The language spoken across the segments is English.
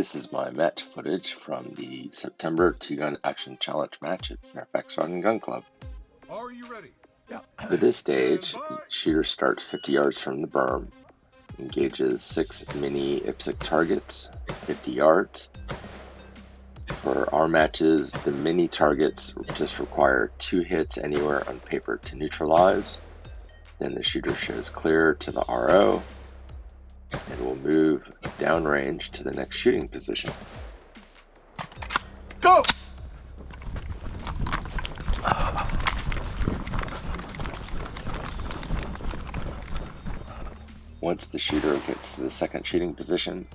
This is my match footage from the September 2-gun action challenge match at Fairfax Rod and Gun Club. Are you ready? Yeah. For this stage, shooter starts 50 yards from the berm, engages 6 mini IPSC targets, 50 yards. For our matches, the mini targets just require 2 hits anywhere on paper to neutralize. Then the shooter shows clear to the RO and will move downrange to the next shooting position. Go! Once the shooter gets to the second shooting position,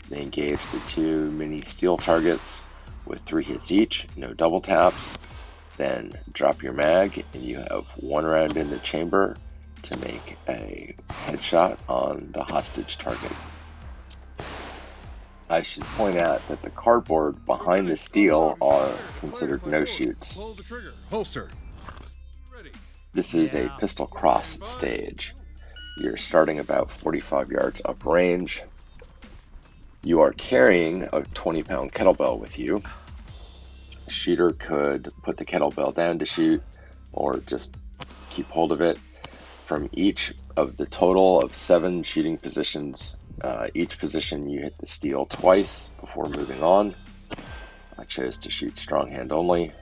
they engage the 2 mini steel targets with 3 hits each, no double taps. Then drop your mag and you have 1 round in the chamber to make a headshot on the hostage target. I should point out that the cardboard behind the steel are considered no-shoots. Pull the trigger. Holster. Ready. This is a pistol cross stage. You're starting about 45 yards uprange. You are carrying a 20-pound kettlebell with you. The shooter could put the kettlebell down to shoot or just keep hold of it. From each of the total of 7 shooting positions, each position you hit the steel twice before moving on. I chose to shoot strong hand only.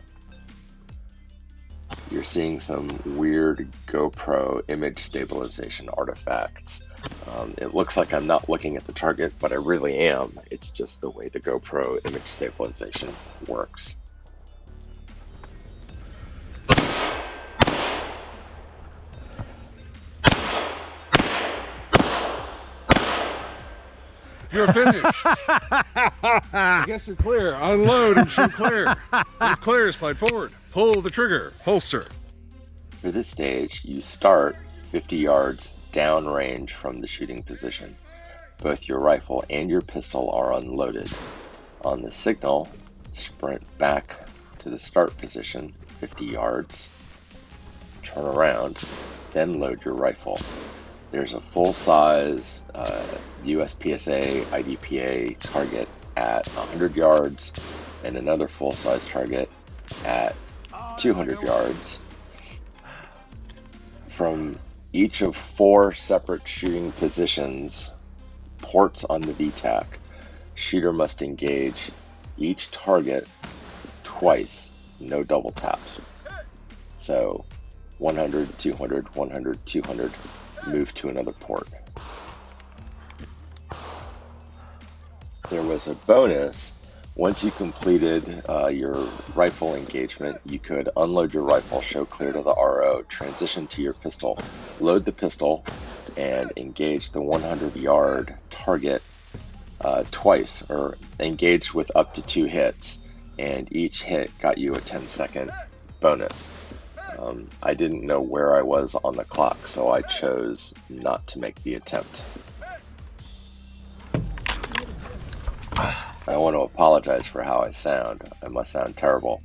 You're seeing some weird GoPro image stabilization artifacts. It looks like I'm not looking at the target, but I really am. It's just the way the GoPro image stabilization works. You're finished. I guess you're clear. Unload and shoot clear. You're clear. Slide forward. Pull the trigger. Holster. For this stage, you start 50 yards downrange from the shooting position. Both your rifle and your pistol are unloaded. On the signal, sprint back to the start position, 50 yards, turn around, then load your rifle. There's a full-size USPSA IDPA target at 100 yards and another full-size target at 200 yards. From each of 4 separate shooting positions, ports on the VTAC, shooter must engage each target twice, no double taps. So 100, 200, 100, 200, move to another port. There was a bonus. Once you completed your rifle engagement, you could unload your rifle, show clear to the RO, transition to your pistol, load the pistol, and engage the 100-yard target twice, or engage with up to 2 hits, and each hit got you a 10-second bonus. I didn't know where I was on the clock, so I chose not to make the attempt. I want to apologize for how I sound. I must sound terrible.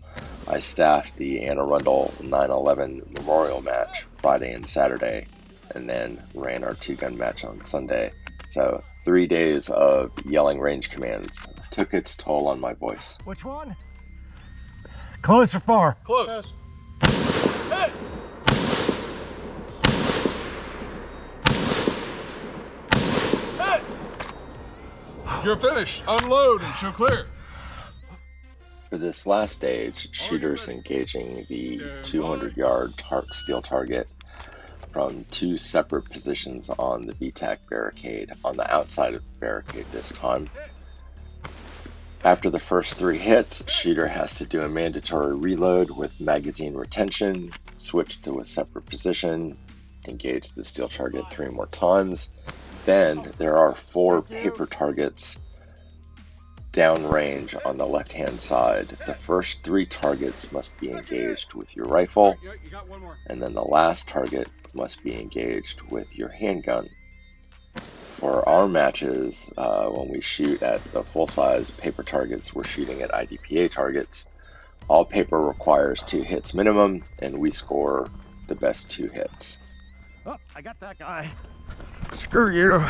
I staffed the Anne Arundel 9/11 Memorial match Friday and Saturday, and then ran our 2-gun match on Sunday. So 3 days of yelling range commands took its toll on my voice. Which one? Close or far? Close. Hey! Hey! You're finished. Unload and show clear. For this last stage, shooters engaging the 200-yard steel target from 2 separate positions on the VTAC barricade, on the outside of the barricade this time. After the first 3 hits, shooter has to do a mandatory reload with magazine retention, switch to a separate position, engage the steel target 3 more times. Then there are 4 paper targets downrange on the left-hand side. The first 3 targets must be engaged with your rifle, and then the last target must be engaged with your handgun. For our matches, when we shoot at the full-size paper targets, we're shooting at IDPA targets. All paper requires 2 hits minimum, and we score the best 2 hits. Oh, I got that guy. Screw you.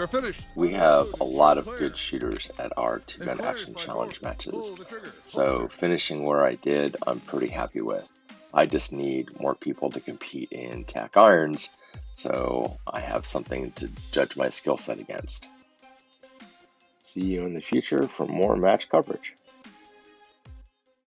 You're finished. We have a lot of good shooters at our 2-gun action challenge matches, so finishing where I did, I'm pretty happy with. I just need more people to compete in tack irons, so I have something to judge my skill set against. See you in the future for more match coverage.